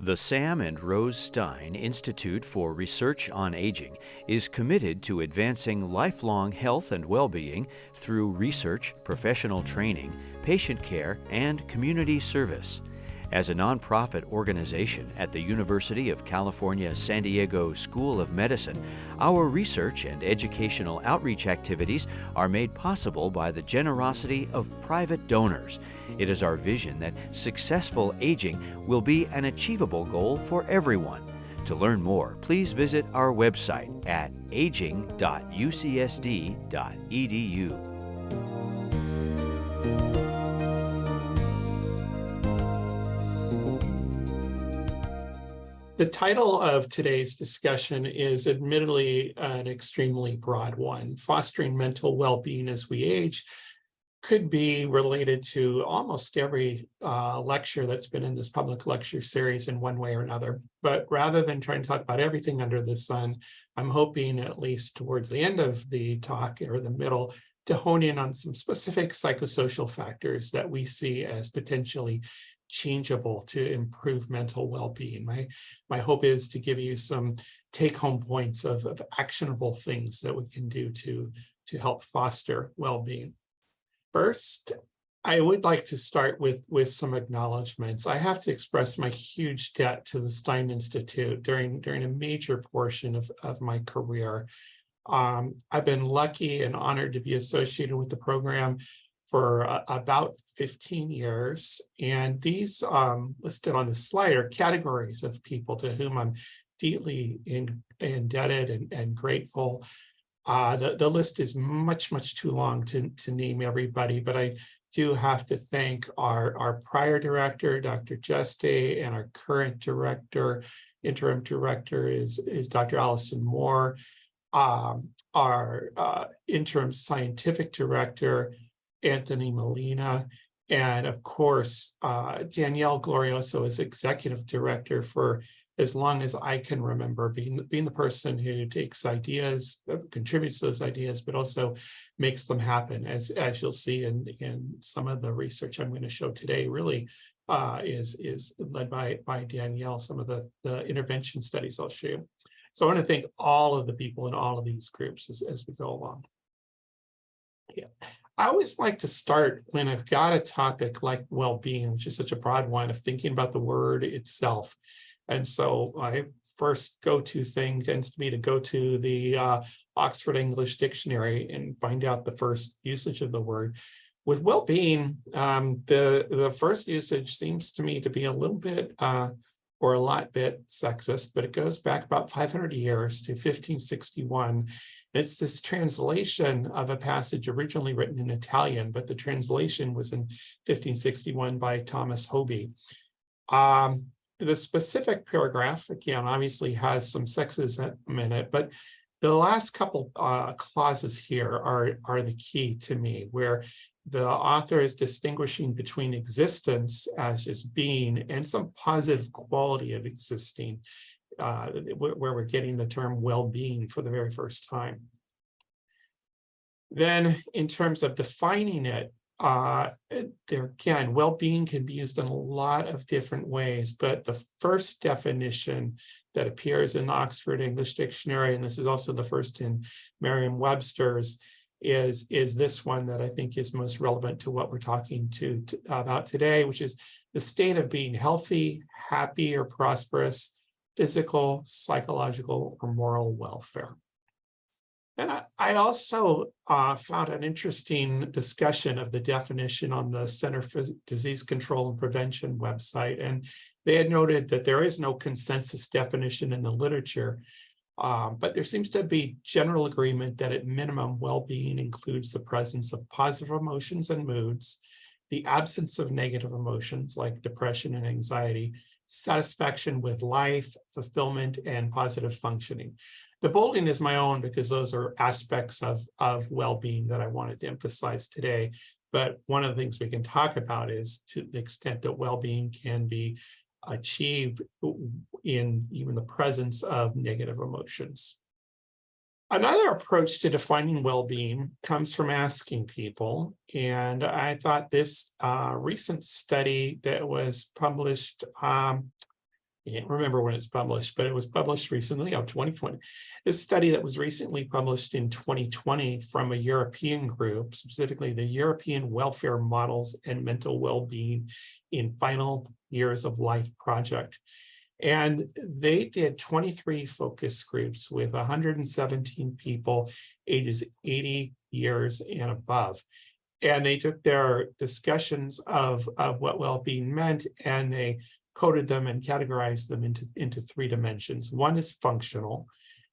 The Sam and Rose Stein Institute for Research on Aging is committed to advancing lifelong health and well-being through research, professional training, patient care, and community service. As a nonprofit organization at the University of California, San Diego School of Medicine, our research and educational outreach activities are made possible by the generosity of private donors. It is our vision that successful aging will be an achievable goal for everyone. To learn more, please visit our website at aging.ucsd.edu. The title of today's discussion is admittedly an extremely broad one. Fostering mental well-being as we age could be related to almost every lecture that's been in this public lecture series in one way or another. But rather than trying to talk about everything under the sun, I'm hoping at least towards the end of the talk or the middle to hone in on some specific psychosocial factors that we see as potentially changeable to improve mental well-being. My hope is to give you some take-home points of actionable things that we can do to help foster well-being. First, I would like to start with some acknowledgments. I have to express my huge debt to the Stein Institute during a major portion of my career. I've been lucky and honored to be associated with the program for about 15 years. And these listed on the slide are categories of people to whom I'm deeply indebted and grateful. The list is much too long to name everybody, but I do have to thank our prior director, Dr. Juste, and our current director, interim director is Dr. Allison Moore, our interim scientific director, Anthony Molina, and of course, Danielle Glorioso is executive director for as long as I can remember, being the person who takes ideas, contributes to those ideas, but also makes them happen. As you'll see in some of the research I'm going to show today, really is led by Danielle, some of the intervention studies I'll show you. So I want to thank all of the people in all of these groups as we go along. Yeah. I always like to start when I've got a topic like well-being, which is such a broad one, of thinking about the word itself. And so my first go-to thing tends to be to go to the Oxford English Dictionary and find out the first usage of the word. With well-being, the first usage seems to me to be a little bit or a lot bit sexist, but it goes back about 500 years to 1561. It's this translation of a passage originally written in Italian, but the translation was in 1561 by Thomas Hoby. The specific paragraph, again, obviously has some sexism in it, but the last couple clauses here are the key to me, where the author is distinguishing between existence as just being and some positive quality of existing, where we're getting the term well-being for the very first time. Then in terms of defining it, there again, well-being can be used in a lot of different ways, but the first definition that appears in the Oxford English Dictionary, and this is also the first in Merriam-Webster's, is this one that I think is most relevant to what we're talking about today, which is the state of being healthy, happy, or prosperous, physical, psychological, or moral welfare. And I also found an interesting discussion of the definition on the Center for Disease Control and Prevention website. And they had noted that there is no consensus definition in the literature, but there seems to be general agreement that at minimum, well-being includes the presence of positive emotions and moods, the absence of negative emotions like depression and anxiety, satisfaction with life, fulfillment, and positive functioning. The bolding is my own because those are aspects of well-being that I wanted to emphasize today. But one of the things we can talk about is to the extent that well-being can be achieved in even the presence of negative emotions. Another approach to defining well-being comes from asking people, and I thought this recent study that was published I can't remember when it's published, but it was published recently, 2020. This study that was recently published in 2020 from a European group, specifically the European Welfare Models and Mental Well-Being in Final Years of Life project. And they did 23 focus groups with 117 people ages 80 years and above. And they took their discussions of what well-being meant, and they coded them and categorized them into three dimensions. One is functional,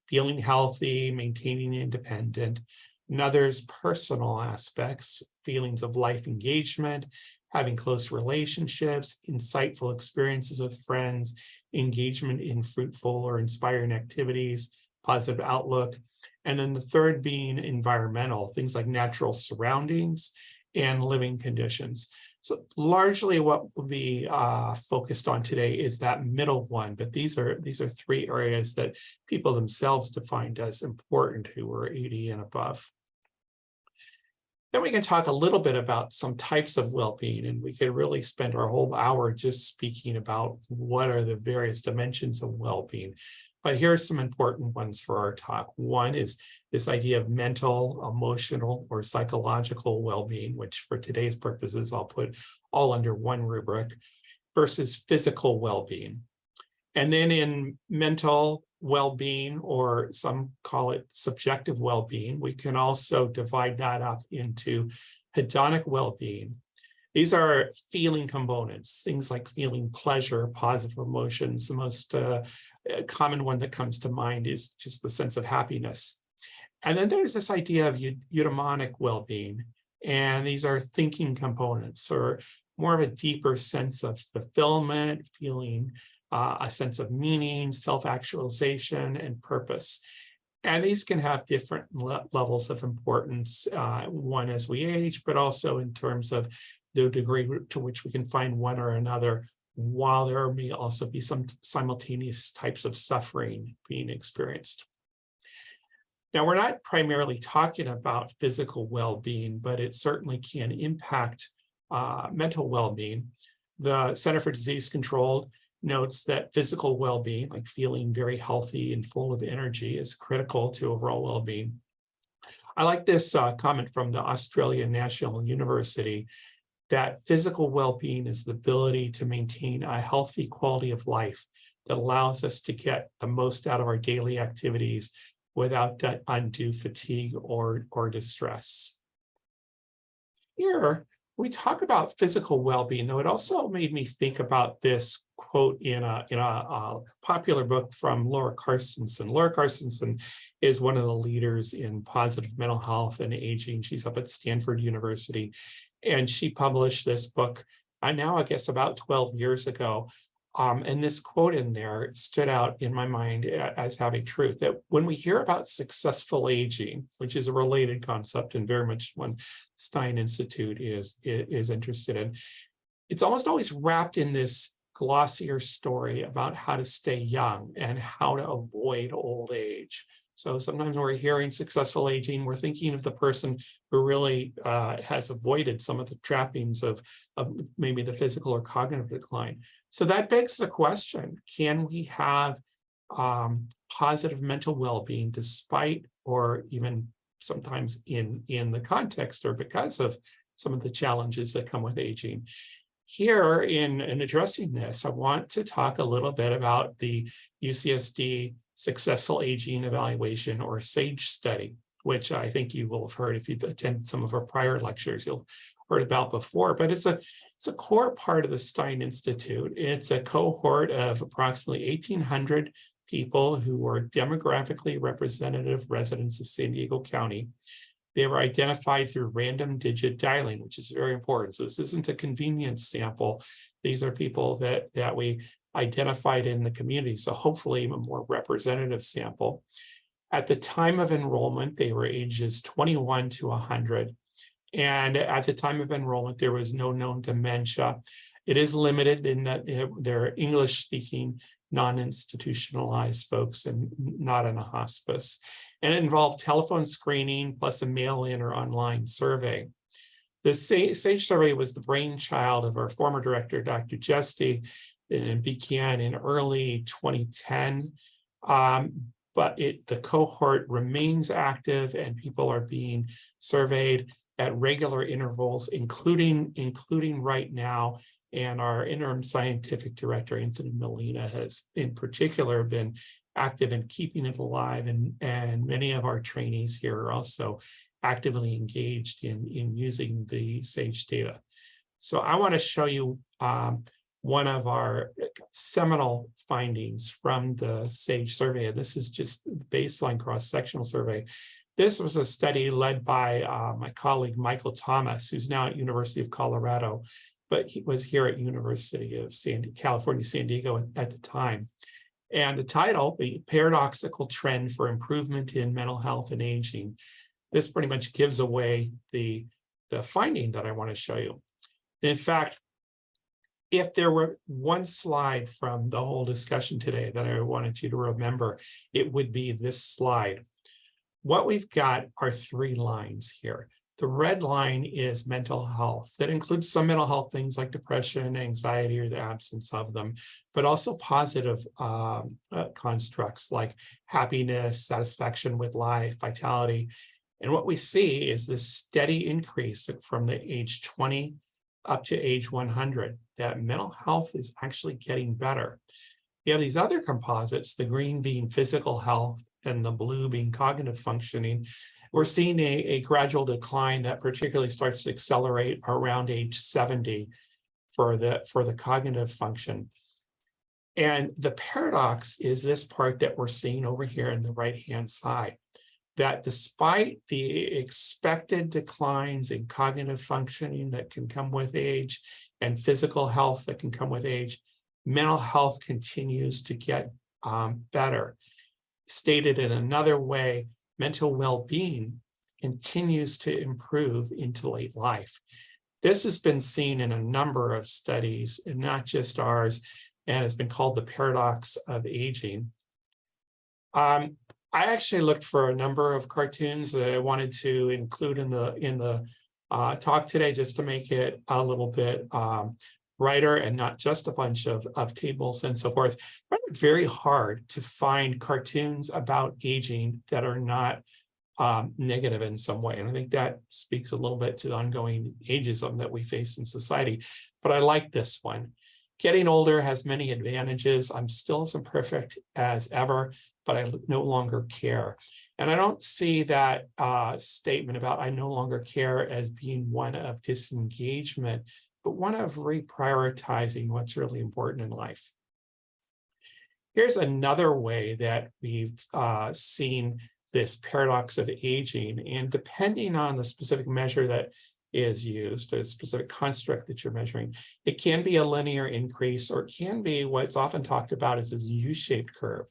feeling healthy, maintaining independent. Another is personal aspects, feelings of life engagement, having close relationships, insightful experiences with friends, engagement in fruitful or inspiring activities, positive outlook. And then the third being environmental, things like natural surroundings and living conditions. So largely what will be focused on today is that middle one, but these are three areas that people themselves defined as important who are 80 and above. Then we can talk a little bit about some types of well-being, and we could really spend our whole hour just speaking about what are the various dimensions of well-being. But here are some important ones for our talk. One is this idea of mental, emotional, or psychological well-being, which for today's purposes, I'll put all under one rubric, versus physical well-being. And then in mental well-being, or some call it subjective well-being, we can also divide that up into hedonic well-being. These are feeling components, things like feeling pleasure, positive emotions. The most common one that comes to mind is just the sense of happiness. And then there's this idea of eudaimonic well-being, and these are thinking components, or more of a deeper sense of fulfillment, feeling a sense of meaning, self-actualization, and purpose. And these can have different levels of importance, one as we age, but also in terms of the degree to which we can find one or another, while there may also be some simultaneous types of suffering being experienced. Now, we're not primarily talking about physical well-being, but it certainly can impact mental well-being. The Center for Disease Control notes that physical well-being, like feeling very healthy and full of energy, is critical to overall well-being. I like this comment from the Australian National University that physical well-being is the ability to maintain a healthy quality of life that allows us to get the most out of our daily activities without undue fatigue or distress. Here, we talk about physical well-being, though it also made me think about this quote in a popular book from Laura Carstensen. Laura Carstensen is one of the leaders in positive mental health and aging. She's up at Stanford University, and she published this book now, I guess, about 12 years ago. And this quote in there stood out in my mind as having truth, that when we hear about successful aging, which is a related concept and very much one Stein Institute is interested in, it's almost always wrapped in this glossier story about how to stay young and how to avoid old age. So sometimes when we're hearing successful aging, we're thinking of the person who really has avoided some of the trappings of maybe the physical or cognitive decline. So that begs the question, can we have positive mental well-being despite, or even sometimes in the context or because of some of the challenges that come with aging? Here, in addressing this, I want to talk a little bit about the UCSD Successful Aging Evaluation, or SAGE study, which I think you will have heard if you've attended some of our prior lectures, you'll heard about before, but it's a core part of the Stein Institute. It's a cohort of approximately 1,800 people who were demographically representative residents of San Diego County. They were identified through random digit dialing, which is very important. So this isn't a convenience sample. These are people that we identified in the community. So hopefully a more representative sample. At the time of enrollment, they were ages 21 to 100. And at the time of enrollment, there was no known dementia. It is limited in that they're English-speaking, non-institutionalized folks and not in a hospice. And it involved telephone screening plus a mail-in or online survey. The SAGE survey was the brainchild of our former director, Dr. Jesty, and began in early 2010. But the cohort remains active, and people are being surveyed at regular intervals, including right now. And our interim scientific director, Anthony Molina, has in particular been active in keeping it alive, and many of our trainees here are also actively engaged in using the SAGE data. So I want to show you one of our seminal findings from the SAGE survey. This is just baseline cross-sectional survey. This was a study led by my colleague Michael Thomas, who's now at University of Colorado, but he was here at University of California, San Diego at the time. And the title, The Paradoxical Trend for Improvement in Mental Health and Aging. This pretty much gives away the finding that I want to show you. In fact, if there were one slide from the whole discussion today that I wanted you to remember, it would be this slide. What we've got are 3 lines here. The red line is mental health. That includes some mental health things like depression, anxiety, or the absence of them, but also positive constructs like happiness, satisfaction with life, vitality. And what we see is this steady increase from the age 20 up to age 100, that mental health is actually getting better. You have these other composites, the green being physical health and the blue being cognitive functioning. We're seeing a gradual decline that particularly starts to accelerate around age 70 for the cognitive function. And the paradox is this part that we're seeing over here in the right-hand side, that despite the expected declines in cognitive functioning that can come with age and physical health that can come with age, mental health continues to get better. Stated in another way, mental well-being continues to improve into late life. This has been seen in a number of studies, and not just ours, and has been called the paradox of aging. I actually looked for a number of cartoons that I wanted to include in the talk today, just to make it a little bit brighter and not just a bunch of tables and so forth. I found it very hard to find cartoons about aging that are not negative in some way. And I think that speaks a little bit to the ongoing ageism that we face in society. But I like this one. Getting older has many advantages. I'm still as imperfect as ever, but I no longer care. And I don't see that statement about I no longer care as being one of disengagement, but one of reprioritizing what's really important in life. Here's another way that we've seen this paradox of aging, and depending on the specific measure that is used, a specific construct that you're measuring, it can be a linear increase, or it can be what's often talked about as this U-shaped curve.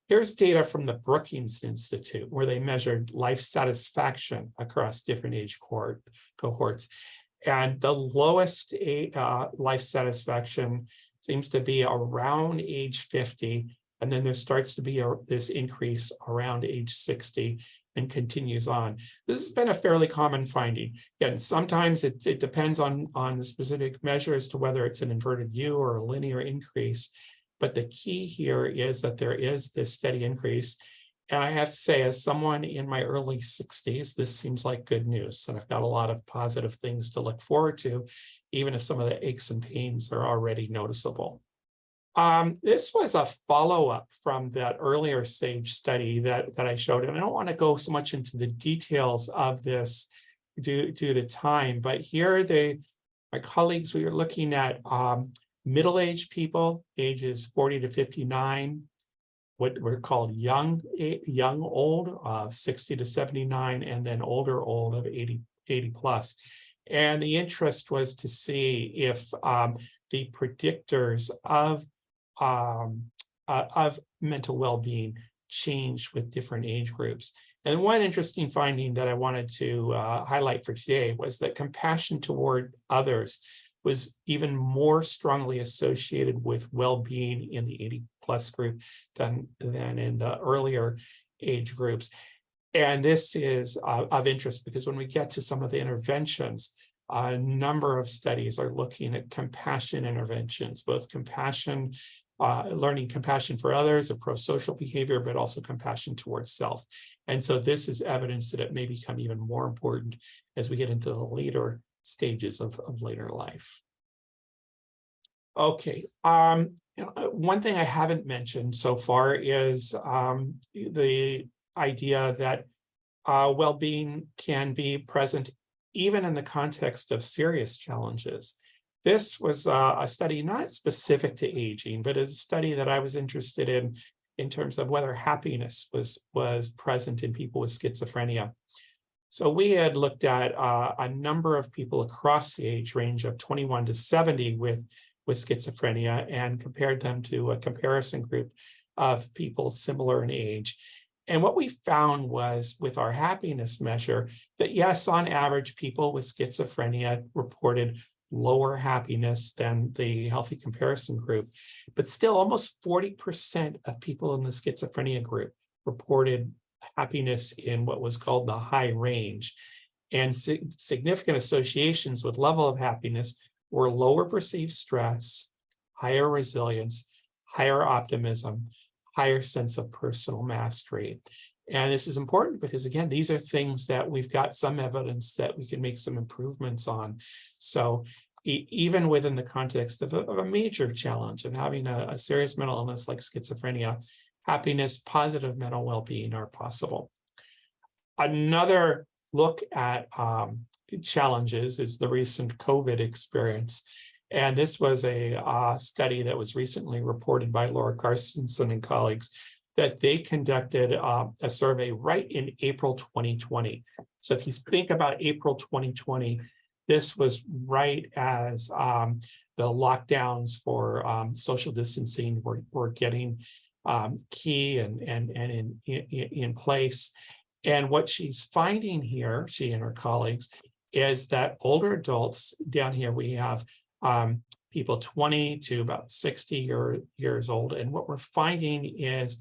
Here's data from the Brookings Institute, where they measured life satisfaction across different age cohorts. And the lowest life satisfaction seems to be around age 50. And then there starts to be this increase around age 60 and continues on. This has been a fairly common finding. Again, sometimes it depends on the specific measure as to whether it's an inverted U or a linear increase. But the key here is that there is this steady increase. And I have to say, as someone in my early 60s, this seems like good news. And I've got a lot of positive things to look forward to, even if some of the aches and pains are already noticeable. This was a follow-up from that earlier SAGE study that I showed. And I don't want to go so much into the details of this due to time, but here my colleagues, we were looking at middle-aged people, ages 40 to 59, what were called young old of 60 to 79, and then older old of 80 plus. And the interest was to see if the predictors of mental well-being changed with different age groups. And one interesting finding that I wanted to highlight for today was that compassion toward others was even more strongly associated with well-being in the 80 plus group than in the earlier age groups. And this is of interest because when we get to some of the interventions, A number of studies are looking at compassion interventions, both compassion, learning compassion for others, a pro-social behavior, but also compassion towards self. And so this is evidence that it may become even more important as we get into the later stages of later life. Okay, one thing I haven't mentioned so far is the idea that well-being can be present even in the context of serious challenges. This was a study not specific to aging, but is a study that I was interested in terms of whether happiness was present in people with schizophrenia. So we had looked at a number of people across the age range of 21 to 70 with schizophrenia and compared them to a comparison group of people similar in age. And what we found was with our happiness measure that yes, on average, people with schizophrenia reported lower happiness than the healthy comparison group, but still almost 40% of people in the schizophrenia group reported happiness in what was called the high range. And significant associations with level of happiness were lower perceived stress, higher resilience, higher optimism, higher sense of personal mastery. And this is important because, again, these are things that we've got some evidence that we can make some improvements on. So even within the context of a major challenge of having a serious mental illness like schizophrenia, happiness, positive mental well-being are possible. Another look at challenges is the recent COVID experience. And this was a study that was recently reported by Laura Carstensen and colleagues that they conducted a survey right in April 2020. So if you think about April 2020, this was right as the lockdowns for social distancing were getting key and in place. And what she's finding here, she and her colleagues, is that older adults, down here we have people 20 to about 60 years old. And what we're finding is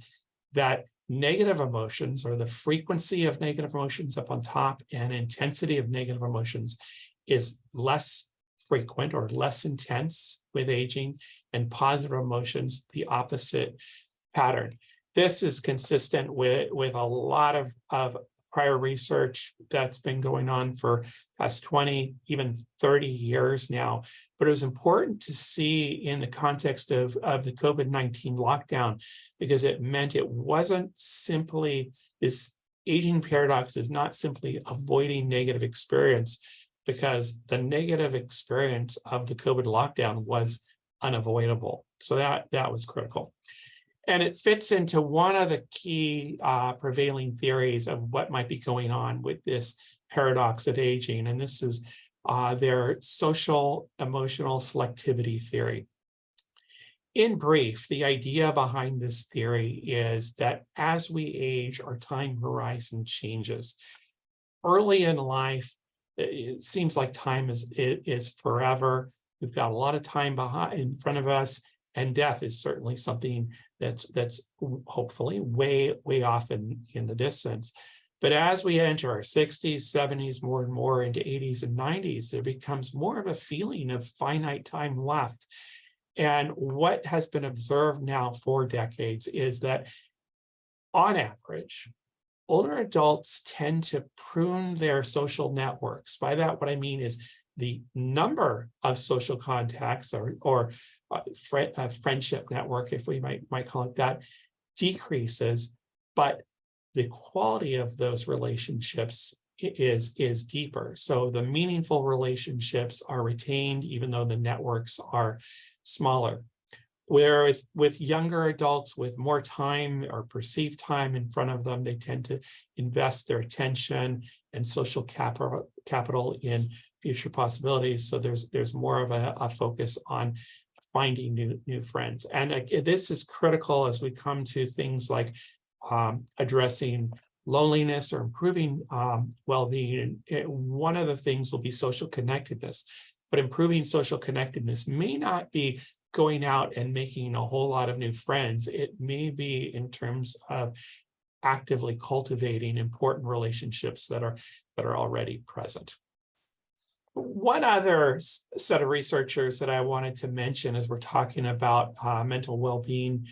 that negative emotions, or the frequency of negative emotions up on top and intensity of negative emotions, is less frequent or less intense with aging, and positive emotions, the opposite pattern. This is consistent with a lot of prior research that's been going on for past 20, even 30 years now. But it was important to see in the context of the COVID-19 lockdown, because it meant it wasn't simply, this aging paradox is not simply avoiding negative experience, because the negative experience of the COVID lockdown was unavoidable. So that was critical. And it fits into one of the key prevailing theories of what might be going on with this paradox of aging. And this is their social emotional selectivity theory. In brief, the idea behind this theory is that as we age, our time horizon changes. Early in life, it seems like time is forever. We've got a lot of time in front of us, and death is certainly something that's hopefully way off in the distance. But as we enter our 60s, 70s, more and more into 80s and 90s, there becomes more of a feeling of finite time left. And what has been observed now for decades is that, on average, older adults tend to prune their social networks. By that, what I mean is the number of social contacts or a friendship network, if we might call it that, decreases, but the quality of those relationships is deeper. So the meaningful relationships are retained, even though the networks are smaller. Where with younger adults with more time or perceived time in front of them, they tend to invest their attention and social capital in future possibilities. So there's more of a focus on finding new friends. And this is critical as we come to things like addressing loneliness or improving well-being. One of the things will be social connectedness, but improving social connectedness may not be going out and making a whole lot of new friends. It may be in terms of actively cultivating important relationships that are already present. One other set of researchers that I wanted to mention as we're talking about mental well-being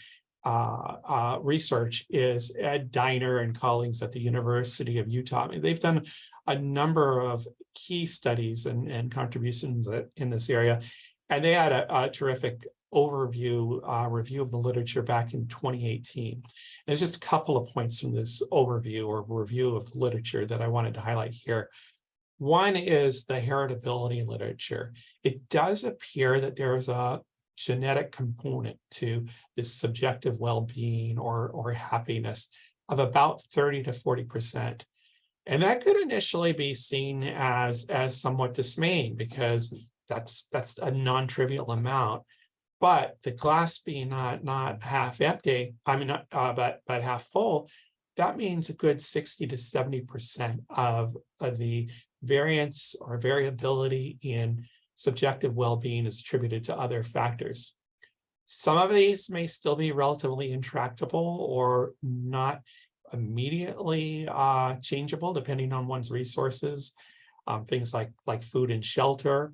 research is Ed Diner and colleagues at the University of Utah. I mean, they've done a number of key studies and contributions in this area, and they had a terrific overview review of the literature back in 2018. There's just a couple of points from this overview or review of the literature that I wanted to highlight here. One is the heritability literature. It does appear that there is a genetic component to this subjective well-being or happiness of about 30 to 40%. And that could initially be seen as somewhat dismaying because that's a non-trivial amount. But the glass being not half empty, but half full, that means a good 60 to 70% of the variance or variability in subjective well-being is attributed to other factors. Some of these may still be relatively intractable or not immediately changeable depending on one's resources, things like food and shelter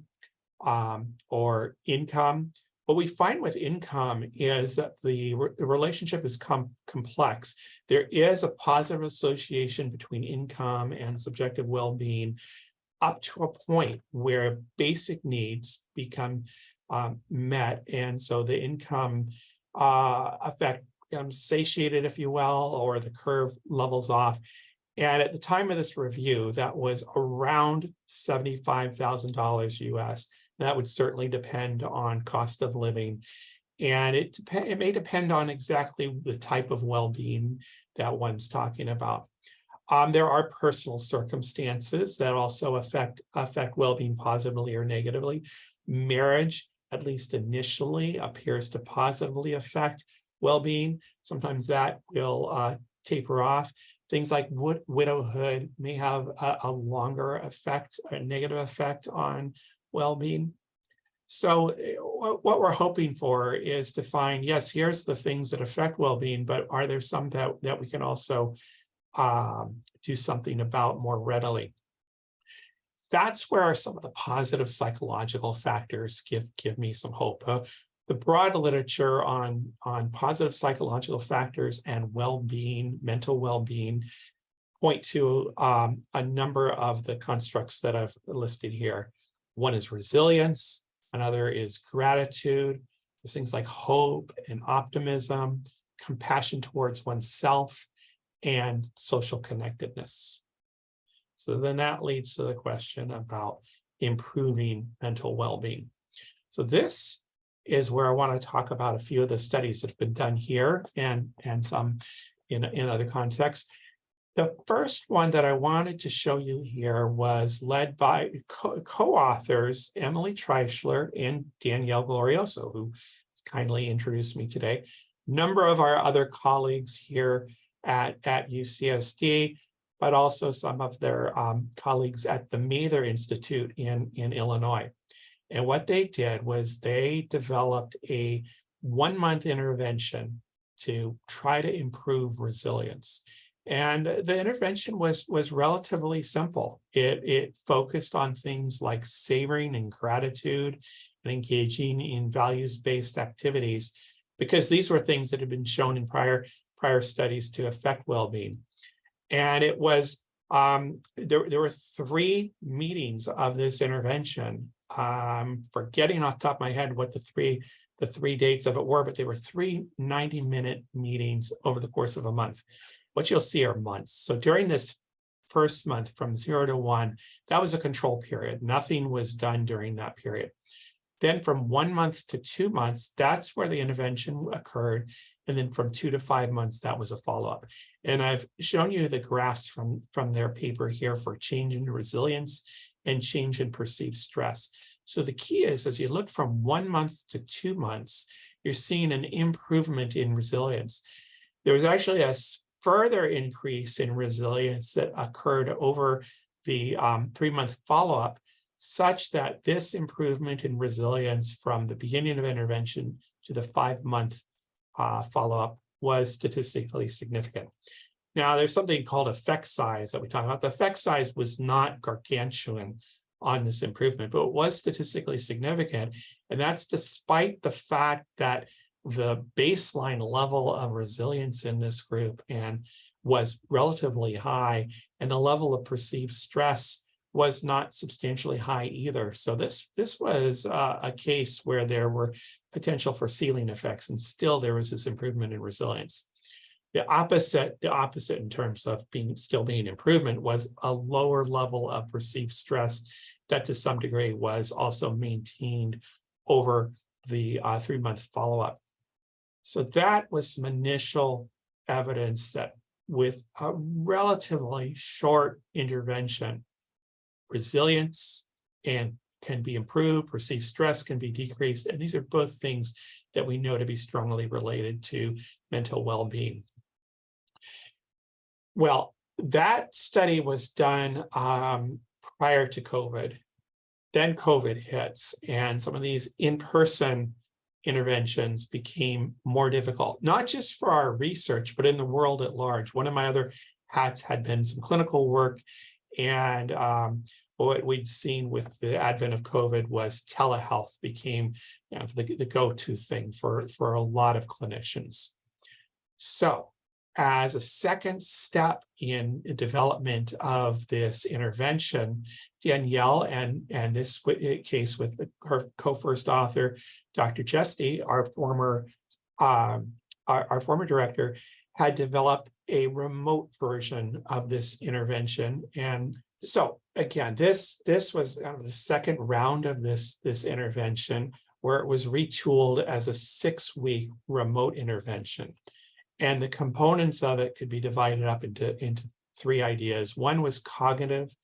or income. What we find with income is that the relationship is complex. There is a positive association between income and subjective well-being up to a point where basic needs become met. And so the income effect becomes satiated, if you will, or the curve levels off. And at the time of this review, that was around $75,000 US. That would certainly depend on cost of living. And it may depend on exactly the type of well-being that one's talking about. There are personal circumstances that also affect well-being positively or negatively. Marriage, at least initially, appears to positively affect well-being. Sometimes that will taper off. Things like widowhood may have a longer effect, a negative effect on well-being. So what we're hoping for is to find, yes, here's the things that affect well-being, but are there some that we can also do something about more readily? That's where some of the positive psychological factors give me some hope. The broad literature on positive psychological factors and well-being, mental well-being, point to a number of the constructs that I've listed here. One is resilience, another is gratitude. There's things like hope and optimism, compassion towards oneself, and social connectedness. So then that leads to the question about improving mental well-being. So this is where I want to talk about a few of the studies that have been done here and some in other contexts. The first one that I wanted to show you here was led by co-authors Emily Treichler and Danielle Glorioso, who kindly introduced me today. A number of our other colleagues here at UCSD, but also some of their colleagues at the Mather Institute in Illinois. And what they did was they developed a 1-month intervention to try to improve resilience. And the intervention was relatively simple. It focused on things like savoring and gratitude and engaging in values-based activities, because these were things that had been shown in prior studies to affect well-being. And it was, there were 3 meetings of this intervention. Forgetting off the top of my head what the three dates of it were, but they were 3 90-minute meetings over the course of a month. What you'll see are months. So during this first month from 0 to 1, that was a control period. Nothing was done during that period. Then from 1 month to 2 months, that's where the intervention occurred. And then from 2 to 5 months, that was a follow-up. And I've shown you the graphs from their paper here for change in resilience and change in perceived stress. So the key is, as you look from 1 month to 2 months, you're seeing an improvement in resilience. There was actually a further increase in resilience that occurred over the 3-month follow-up, such that this improvement in resilience from the beginning of intervention to the 5-month follow-up was statistically significant. Now, there's something called effect size that we talk about. The effect size was not gargantuan on this improvement, but it was statistically significant. And that's despite the fact that the baseline level of resilience in this group and was relatively high, and the level of perceived stress was not substantially high either. So this was a case where there were potential for ceiling effects, and still there was this improvement in resilience. The opposite in terms of still being improvement was a lower level of perceived stress that to some degree was also maintained over the 3-month follow-up. So that was some initial evidence that with a relatively short intervention, resilience and can be improved, perceived stress can be decreased, and these are both things that we know to be strongly related to mental well-being. Well, that study was done prior to COVID. Then COVID hits, and some of these in-person interventions became more difficult, not just for our research, but in the world at large. One of my other hats had been some clinical work, and what we'd seen with the advent of COVID was telehealth became the go-to thing for a lot of clinicians. So as a second step in the development of this intervention, Danielle and this case with her co-first author, Dr. Ph.D., our former director, had developed a remote version of this intervention. And so again, this was the second round of this intervention, where it was retooled as a 6-week remote intervention. And the components of it could be divided up into 3 ideas. One was cognitive.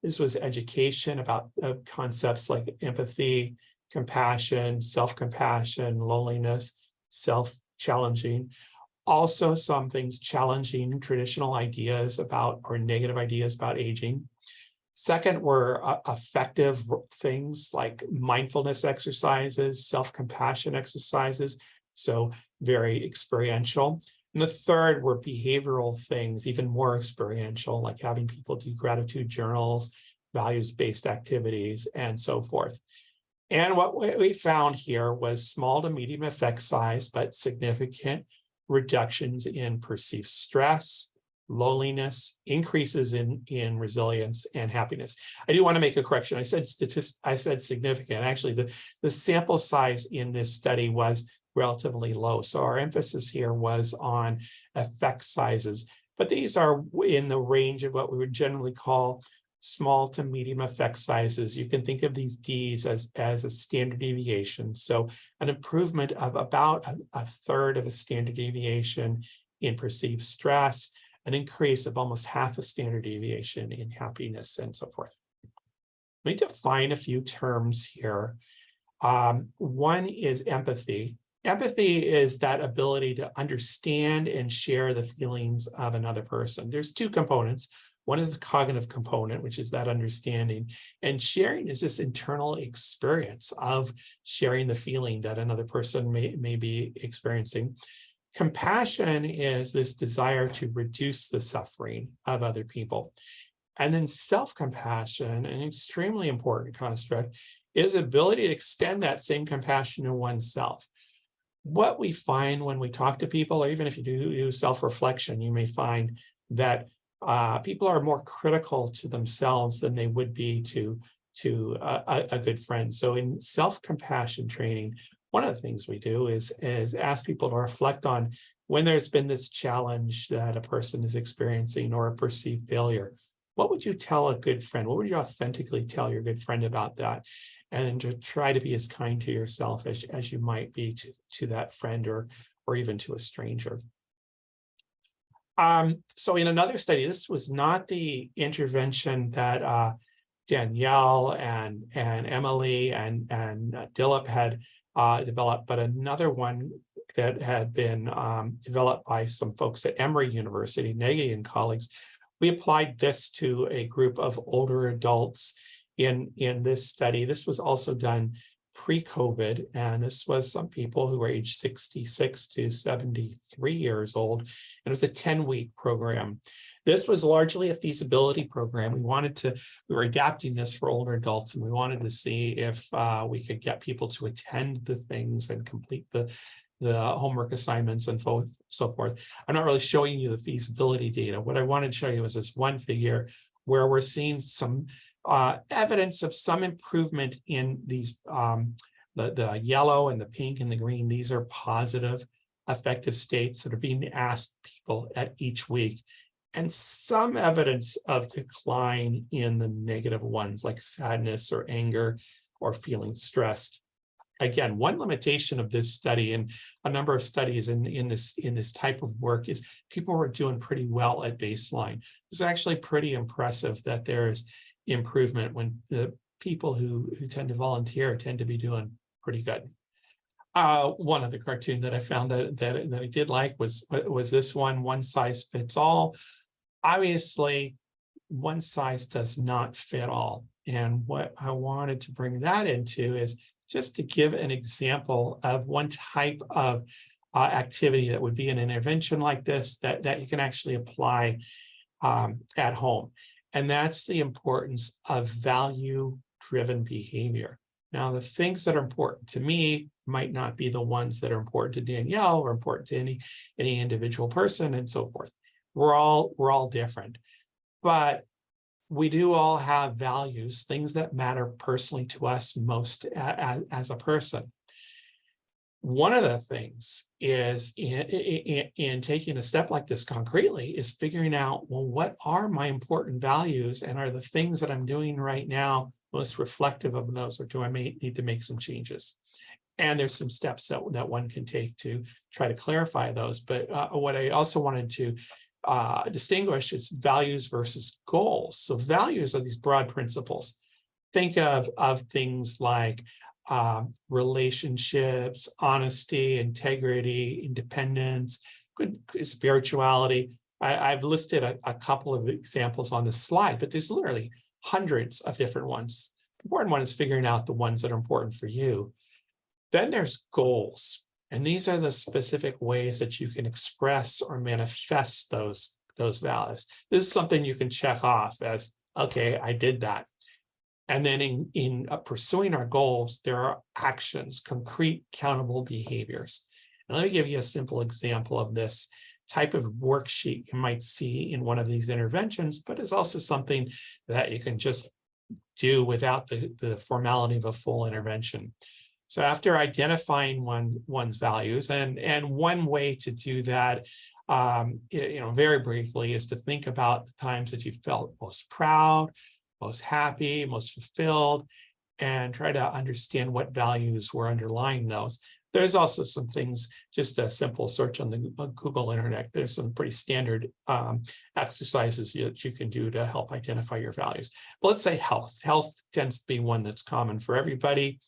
This was education about concepts like empathy, compassion, self-compassion, loneliness, self-challenging. Also, some things challenging traditional ideas about or negative ideas about aging. Second were affective things like mindfulness exercises, self-compassion exercises, so very experiential. And the third were behavioral things, even more experiential, like having people do gratitude journals, values-based activities, and so forth. And what we found here was small to medium effect size, but significant reductions in perceived stress, loneliness, increases in resilience and happiness. I do want to make a correction. I said significant. Actually, the sample size in this study was relatively low. So our emphasis here was on effect sizes, but these are in the range of what we would generally call small to medium effect sizes. You can think of these Ds as a standard deviation. So an improvement of about a third of a standard deviation in perceived stress, an increase of almost half a standard deviation in happiness, and so forth. Let me define a few terms here. One is empathy. Empathy is that ability to understand and share the feelings of another person. There's 2 components. One is the cognitive component, which is that understanding, and sharing is this internal experience of sharing the feeling that another person may be experiencing. Compassion is this desire to reduce the suffering of other people. And then self-compassion, an extremely important construct, is ability to extend that same compassion to oneself. What we find when we talk to people, or even if you do self-reflection, you may find that people are more critical to themselves than they would be to a good friend. So in self-compassion training, one of the things we do is ask people to reflect on when there's been this challenge that a person is experiencing or a perceived failure. What would you tell a good friend? What would you authentically tell your good friend about that? And to try to be as kind to yourself as you might be to that friend or even to a stranger. So in another study, this was not the intervention that Danielle and Emily and Dilip had developed, but another one that had been developed by some folks at Emory University, Nagy and colleagues. We applied this to a group of older adults in this study. This was also done pre-COVID, and this was some people who were aged 66 to 73 years old, and it was a 10-week program. This was largely a feasibility program. We were adapting this for older adults, and we wanted to see if we could get people to attend the things and complete the homework assignments and so forth. I'm not really showing you the feasibility data. What I wanted to show you is this one figure where we're seeing some evidence of some improvement in these, the yellow and the pink and the green. These are positive affective states that are being asked people at each week, and some evidence of decline in the negative ones like sadness or anger or feeling stressed. Again, one limitation of this study and a number of studies in this type of work is people were doing pretty well at baseline. It's actually pretty impressive that there's improvement when the people who tend to volunteer tend to be doing pretty good. One other cartoon that I found that I did like was this one size fits all. Obviously, one size does not fit all. And what I wanted to bring that into is just to give an example of one type of activity that would be an intervention like this that you can actually apply at home. And that's the importance of value-driven behavior. Now, the things that are important to me might not be the ones that are important to Danielle or important to any individual person and so forth. We're all different, but we do all have values, things that matter personally to us most as a person. One of the things is in taking a step like this concretely is figuring out, well, what are my important values, and are the things that I'm doing right now most reflective of those, or do I need to make some changes? And there's some steps that one can take to try to clarify those. But what I also wanted to distinguish is values versus goals. So values are these broad principles. Think of things like relationships, honesty, integrity, independence, good spirituality. I've listed a couple of examples on this slide, but there's literally hundreds of different ones. The important one is figuring out the ones that are important for you. Then there's goals. And these are the specific ways that you can express or manifest those values. This is something you can check off as, okay, I did that. And then in pursuing our goals, there are actions, concrete, countable behaviors. And let me give you a simple example of this type of worksheet you might see in one of these interventions, but it's also something that you can just do without the formality of a full intervention. So after identifying one's values, and one way to do that, very briefly, is to think about the times that you felt most proud, most happy, most fulfilled, and try to understand what values were underlying those. There's also some things, just a simple search on the Google Internet. There's some pretty standard exercises that you can do to help identify your values. But let's say health. Health tends to be one that's common for everybody.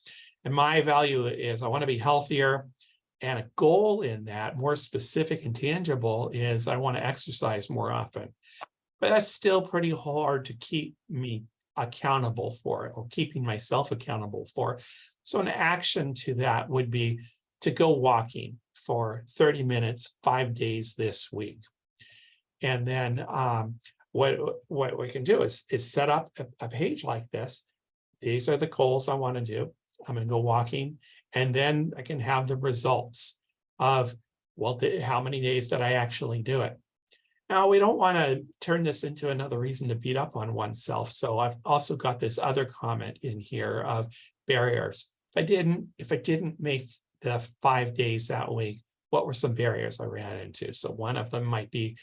And my value is I want to be healthier. And a goal in that, more specific and tangible, is I want to exercise more often. But that's still pretty hard to keep me accountable for, or keeping myself accountable for. So an action to that would be to go walking for 30 minutes, 5 days this week. And then what we can do is set up a page like this. These are the goals I want to do. I'm going to go walking, and then I can have the results of, well, how many days did I actually do it? Now, we don't want to turn this into another reason to beat up on oneself. So I've also got this other comment in here of barriers. If I didn't make the 5 days that week, what were some barriers I ran into? So one of them might be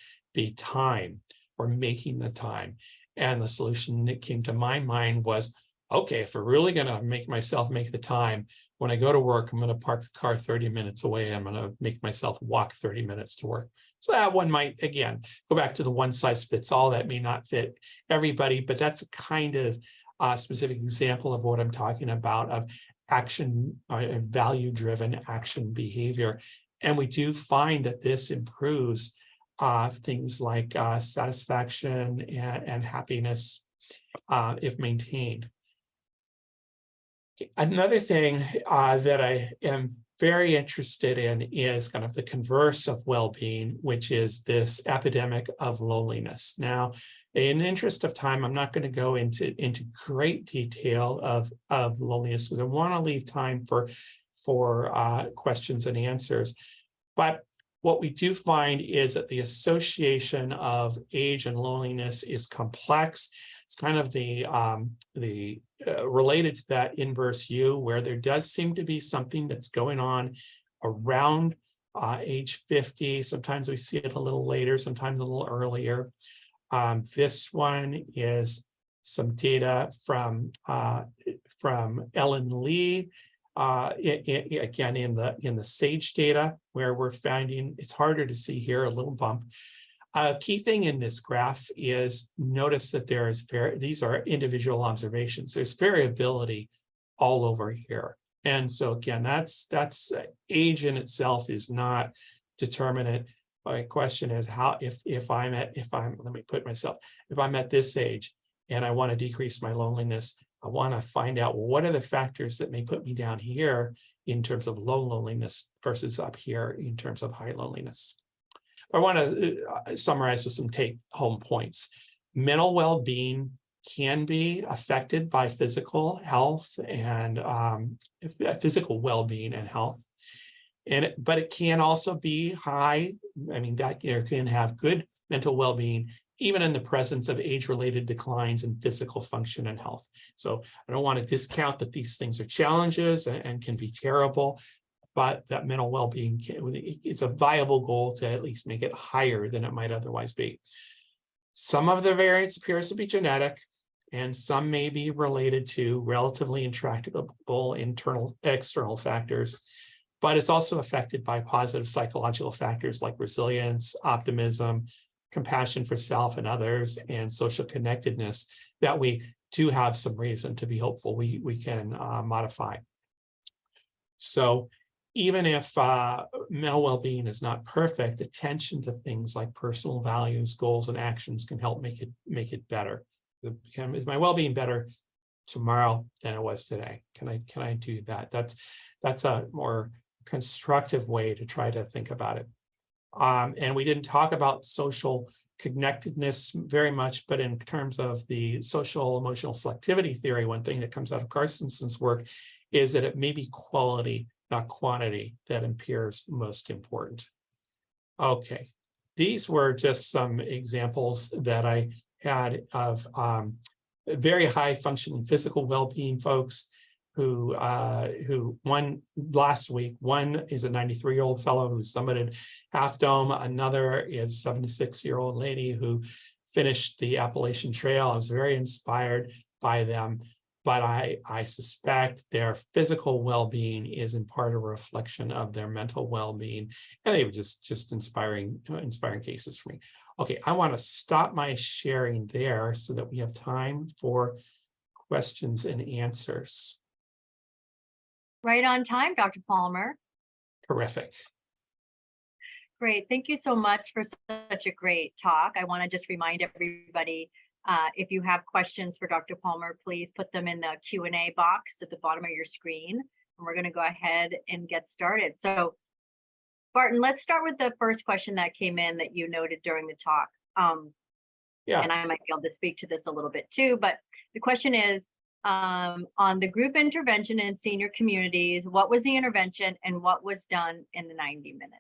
time, or making the time. And the solution that came to my mind was, okay, if we're really going to make myself make the time, when I go to work, I'm going to park the car 30 minutes away. I'm going to make myself walk 30 minutes to work. So that one might, again, go back to the one size fits all. That may not fit everybody, but that's a kind of specific example of what I'm talking about, of action, value-driven action behavior. And we do find that this improves things like satisfaction and happiness if maintained. Another thing that I am very interested in is kind of the converse of well-being, which is this epidemic of loneliness. Now, in the interest of time, I'm not going to go into great detail of loneliness because I want to leave time for questions and answers. But what we do find is that the association of age and loneliness is complex. It's kind of the related to that inverse U, where there does seem to be something that's going on around age 50. Sometimes we see it a little later, sometimes a little earlier. This one is some data from Ellen Lee, again in the SAGE data, where we're finding it's harder to see here, a little bump. A key thing in this graph is notice that these are individual observations. There's variability all over here. And so again, that's age in itself is not determinate. My question is if I'm at this age and I want to decrease my loneliness, I want to find out what are the factors that may put me down here in terms of low loneliness versus up here in terms of high loneliness. I want to summarize with some take-home points. Mental well-being can be affected by physical health and physical well-being and health. But it can also be high. I mean, that can have good mental well-being, even in the presence of age-related declines in physical function and health. So I don't want to discount that these things are challenges and can be terrible, but that mental well-being, it's a viable goal to at least make it higher than it might otherwise be. Some of the variance appears to be genetic, and some may be related to relatively intractable external factors, but it's also affected by positive psychological factors like resilience, optimism, compassion for self and others, and social connectedness that we do have some reason to be hopeful we can modify. So even if mental well-being is not perfect, attention to things like personal values, goals, and actions can help make it better. Is my well-being better tomorrow than it was today? Can I do that? That's a more constructive way to try to think about it. And we didn't talk about social connectedness very much, but in terms of the social emotional selectivity theory, one thing that comes out of Carstenson's work is that it may be quality, not quantity, that appears most important. Okay, these were just some examples that I had of very high functioning physical well-being folks who one last week, one is a 93-year-old fellow who summited Half Dome, another is a 76-year-old lady who finished the Appalachian Trail. I was very inspired by them, but I suspect their physical well-being is in part a reflection of their mental well-being, and they were just inspiring cases for me. Okay, I want to stop my sharing there so that we have time for questions and answers. Right on time, Dr. Palmer. Terrific. Great. Thank you so much for such a great talk. I want to just remind everybody, if you have questions for Dr. Palmer, please put them in the Q&A box at the bottom of your screen. And we're going to go ahead and get started. So, Barton, let's start with the first question that came in that you noted during the talk. Yes. And I might be able to speak to this a little bit too, but the question is, on the group intervention in senior communities, what was the intervention and what was done in the 90 minutes?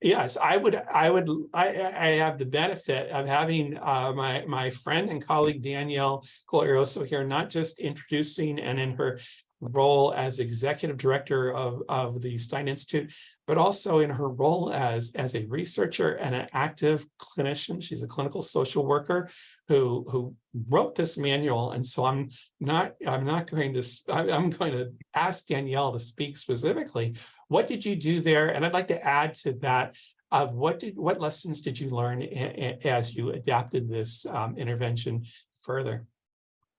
Yes, I have the benefit of having my friend and colleague Danielle Glorioso here, not just introducing and in her role as executive director of the Stein Institute, but also in her role as a researcher and an active clinician. She's a clinical social worker who wrote this manual, and so I'm going to ask Danielle to speak specifically. What did you do there? And I'd like to add to that of what lessons did you learn as you adapted this intervention further?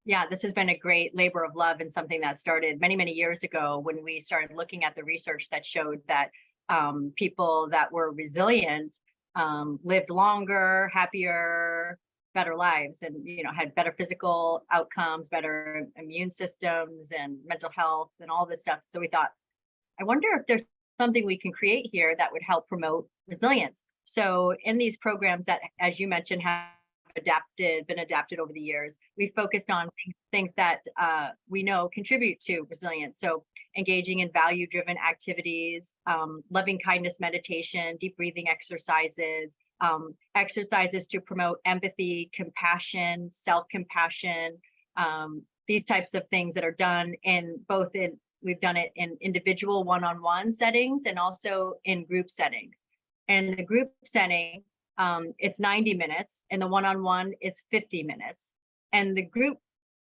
Yeah, this has been a great labor of love and something that started many, many years ago when we started looking at the research that showed that people that were resilient lived longer, happier, better lives and, had better physical outcomes, better immune systems and mental health and all this stuff. So we thought, I wonder if there's something we can create here that would help promote resilience. So in these programs that, as you mentioned, have been adapted over the years, we focused on things that we know contribute to resilience. So engaging in value-driven activities, loving kindness meditation, deep breathing exercises, exercises to promote empathy, compassion, self-compassion, these types of things that are done we've done it in individual one-on-one settings and also in group settings. And the group setting, it's 90 minutes, and the one-on-one, it's 50 minutes. And the group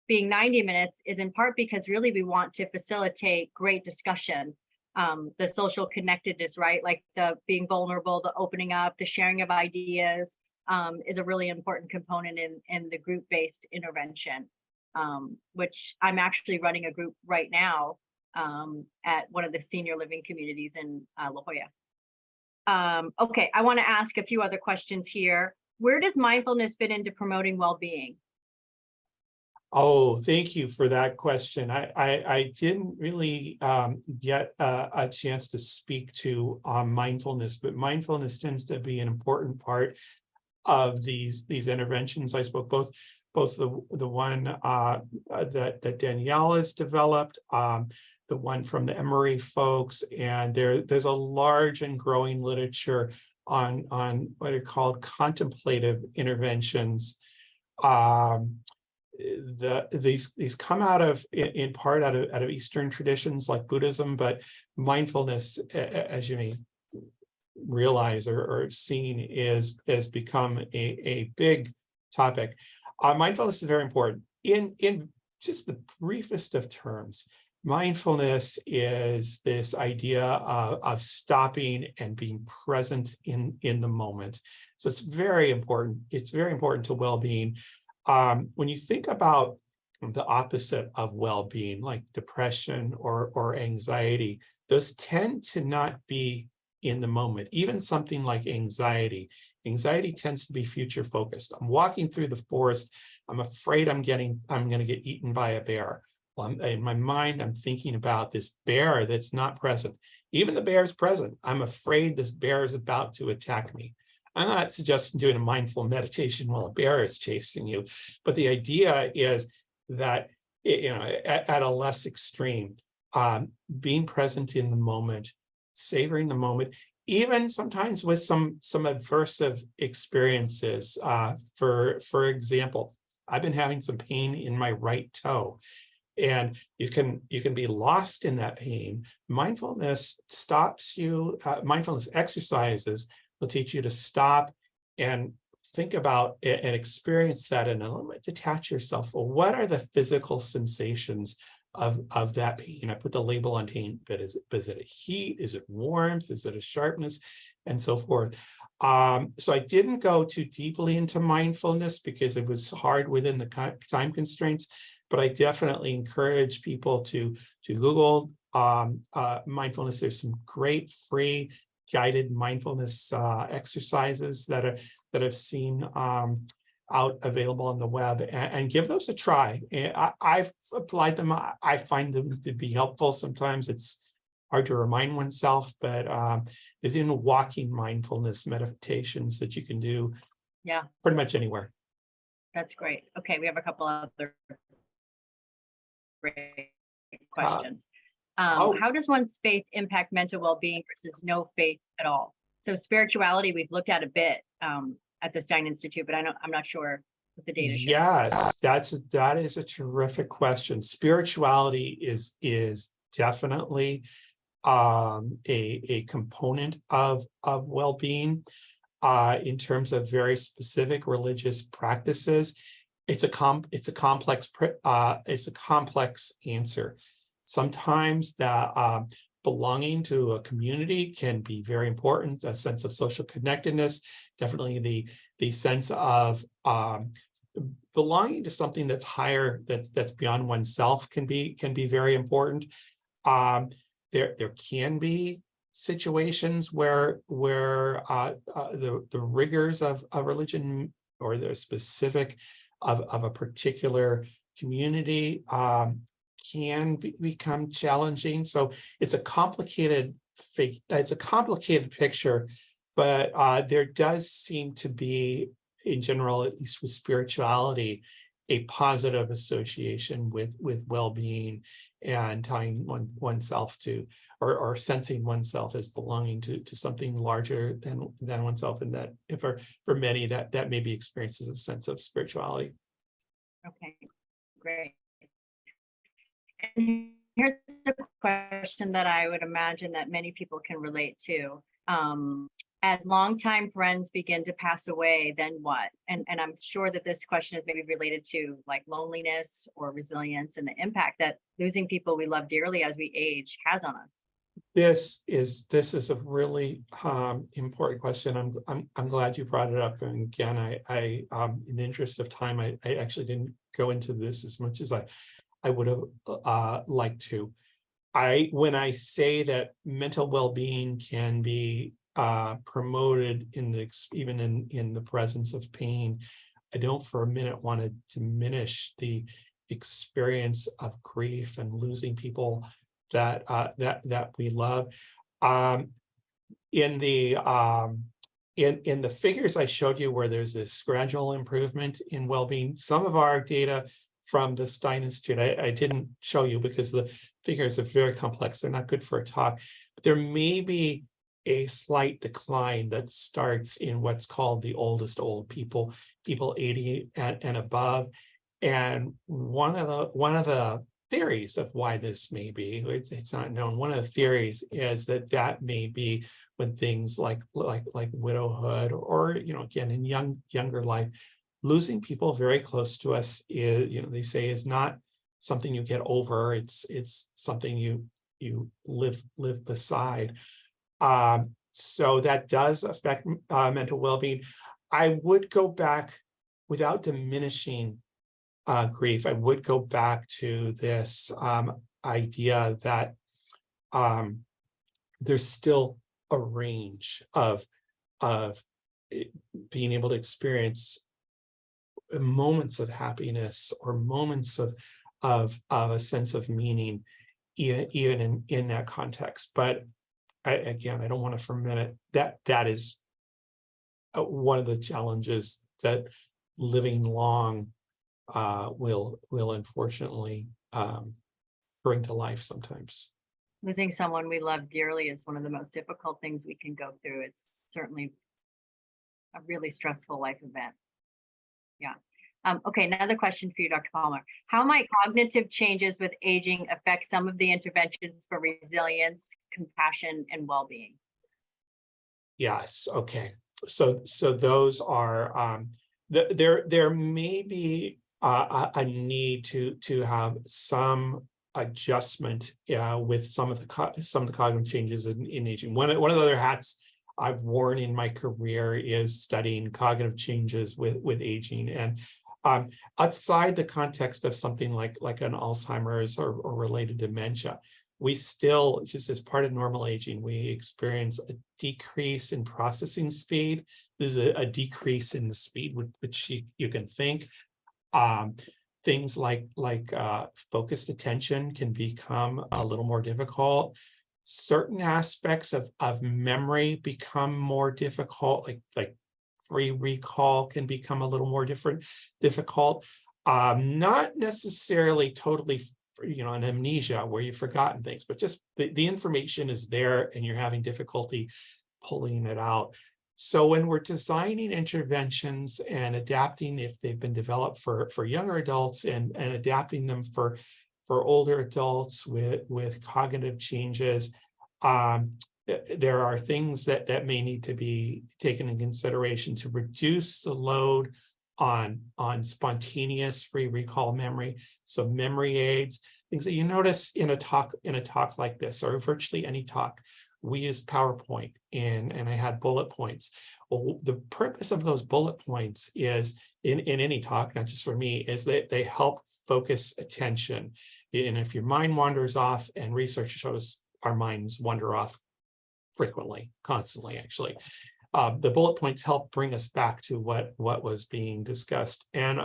being 90 minutes is in part because really we want to facilitate great discussion, the social connectedness, right? Like the being vulnerable, the opening up, the sharing of ideas is a really important component in the group-based intervention, which I'm actually running a group right now at one of the senior living communities in La Jolla. Okay, I want to ask a few other questions here. Where does mindfulness fit into promoting well-being? Oh, thank you for that question. I didn't really get a chance to speak to mindfulness, but mindfulness tends to be an important part of these interventions. I spoke both the one that Danielle has developed, the one from the Emory folks, and there's a large and growing literature on what are called contemplative interventions. These come out of, in part out of Eastern traditions like Buddhism, but mindfulness, as you may realize or have seen, has become a big topic. Mindfulness is very important. In just the briefest of terms, mindfulness is this idea of stopping and being present in the moment. So it's very important. It's very important to well-being. When you think about the opposite of well-being, like depression or anxiety, those tend to not be in the moment. Even something like anxiety tends to be future focused. I'm walking through the forest. I'm afraid I'm going to get eaten by a bear. Well, in my mind, I'm thinking about this bear that's not present. Even the bear is present. I'm afraid this bear is about to attack me. I'm not suggesting doing a mindful meditation while a bear is chasing you, but the idea is that, at a less extreme, being present in the moment, savoring the moment, even sometimes with some adversive experiences. For example, I've been having some pain in my right toe, and you can be lost in that pain. Mindfulness stops you. Mindfulness exercises will teach you to stop and think about it and experience that in a little bit, detach yourself. Well, what are the physical sensations of that pain? I put the label on pain, but is it a heat? Is it warmth? Is it a sharpness? And so forth. So I didn't go too deeply into mindfulness because it was hard within the time constraints, but I definitely encourage people to Google mindfulness. There's some great free guided mindfulness exercises that I've seen out available on the web, and give those a try. I've applied them. I find them to be helpful. Sometimes it's hard to remind oneself, but there's even walking mindfulness meditations that you can do. Yeah, pretty much anywhere. That's great. Okay, we have a couple other great questions. How does one's faith impact mental well-being versus no faith at all? So spirituality, we've looked at a bit at the Stein Institute, but I'm not sure what the data shows. Yes, that is a terrific question. Spirituality is definitely a component of well-being in terms of very specific religious practices. It's a complex answer. Sometimes that belonging to a community can be very important, a sense of social connectedness, definitely the sense of belonging to something that's higher, that's beyond oneself can be very important. There can be situations where the rigors of religion or they're specific of a particular community can become challenging. So it's a complicated picture, but there does seem to be, in general, at least with spirituality, a positive association with well-being and tying oneself to, or sensing oneself as belonging to something larger than oneself, and that for many that maybe experiences a sense of spirituality. Okay, great. And here's a question that I would imagine that many people can relate to. As longtime friends begin to pass away, then what? And I'm sure that this question is maybe related to like loneliness or resilience and the impact that losing people we love dearly as we age has on us. This is a really important question. I'm glad you brought it up. And again, I in the interest of time, I actually didn't go into this as much as I would have liked to. When I say that mental well-being can be promoted even in the presence of pain, I don't for a minute want to diminish the experience of grief and losing people that we love. In the figures I showed you, where there's this gradual improvement in well-being, some of our data from the Stein Institute, I didn't show you because the figures are very complex. They're not good for a talk, but there may be a slight decline that starts in what's called the oldest old people 80 and above. And one of the theories of why this may be, it's not known. One of the theories is that may be when things like widowhood, or again in younger life, losing people very close to us is, they say, is not something you get over. It's something you live beside. So that does affect mental well-being. I would go back, without diminishing grief, I would go back to this idea that there's still a range of being able to experience moments of happiness or moments of a sense of meaning, even in that context. But I don't want to for a minute that is one of the challenges that living long will unfortunately bring to life sometimes. Losing someone we love dearly is one of the most difficult things we can go through. It's certainly a really stressful life event. Yeah. Okay, another question for you, Dr. Palmer. How might cognitive changes with aging affect some of the interventions for resilience, compassion, and well-being? Yes. Okay. So those are there may be a need to have some adjustment with some of the cognitive changes in aging. One of the other hats I've worn in my career is studying cognitive changes with aging, and outside the context of something like an Alzheimer's or related dementia, we still, just as part of normal aging, we experience a decrease in processing speed. There's a decrease in the speed with which you can think. Things like focused attention can become a little more difficult. Certain aspects of memory become more difficult, like free recall can become a little more difficult. Not necessarily totally, an amnesia where you've forgotten things, but just the information is there and you're having difficulty pulling it out. So when we're designing interventions and adapting, if they've been developed for younger adults, and adapting them for older adults with cognitive changes, there are things that may need to be taken in consideration to reduce the load on spontaneous free recall memory. So memory aids, things that you notice in a talk like this, or virtually any talk. We use PowerPoint and I had bullet points. Well, the purpose of those bullet points is in any talk, not just for me, is that they help focus attention. And if your mind wanders off, and research shows our minds wander off frequently, constantly, actually. the bullet points help bring us back to what was being discussed. And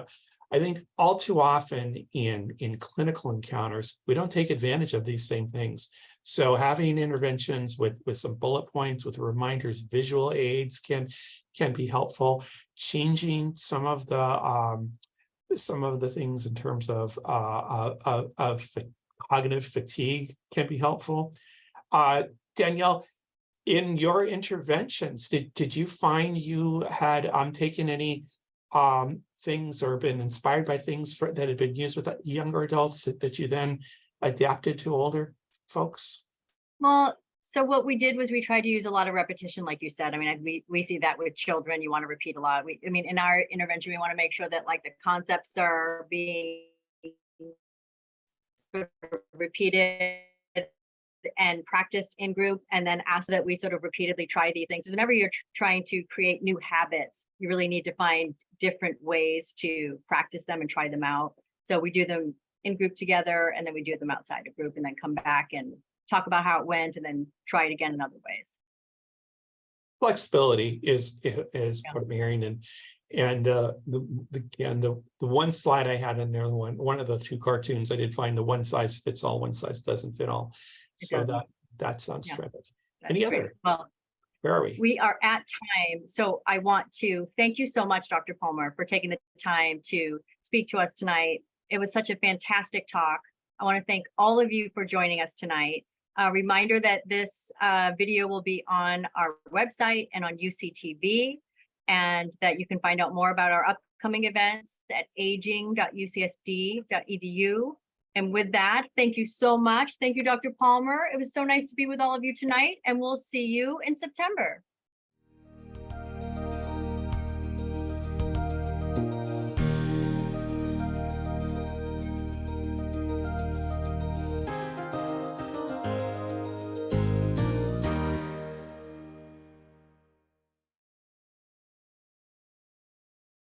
I think all too often in clinical encounters, we don't take advantage of these same things. So having interventions with some bullet points, with reminders, visual aids can be helpful. Changing some of the things in terms of cognitive fatigue can be helpful. Danielle, in your interventions, did you find you had taken any things or been inspired by things that had been used with younger adults that you then adapted to older folks? Well, so what we did was we tried to use a lot of repetition, like you said. I mean, we see that with children, you want to repeat a lot. I mean, in our intervention, we want to make sure that like the concepts are being repeated and practiced in group, and then after that we sort of repeatedly try these things. Whenever you're trying to create new habits, you really need to find different ways to practice them and try them out. So we do them in group together, and then we do them outside of group, and then come back and talk about how it went, and then try it again in other ways. Flexibility is what I'm hearing, and the one slide I had in there, one of the two cartoons, I did find the one size fits all, one size doesn't fit all. So that sounds terrific. Any other? Well, where are we? We are at time. So I want to thank you so much, Dr. Palmer, for taking the time to speak to us tonight. It was such a fantastic talk. I want to thank all of you for joining us tonight. A reminder that this video will be on our website and on UCTV, and that you can find out more about our upcoming events at aging.ucsd.edu. And with that, thank you so much. Thank you, Dr. Palmer. It was so nice to be with all of you tonight, and we'll see you in September.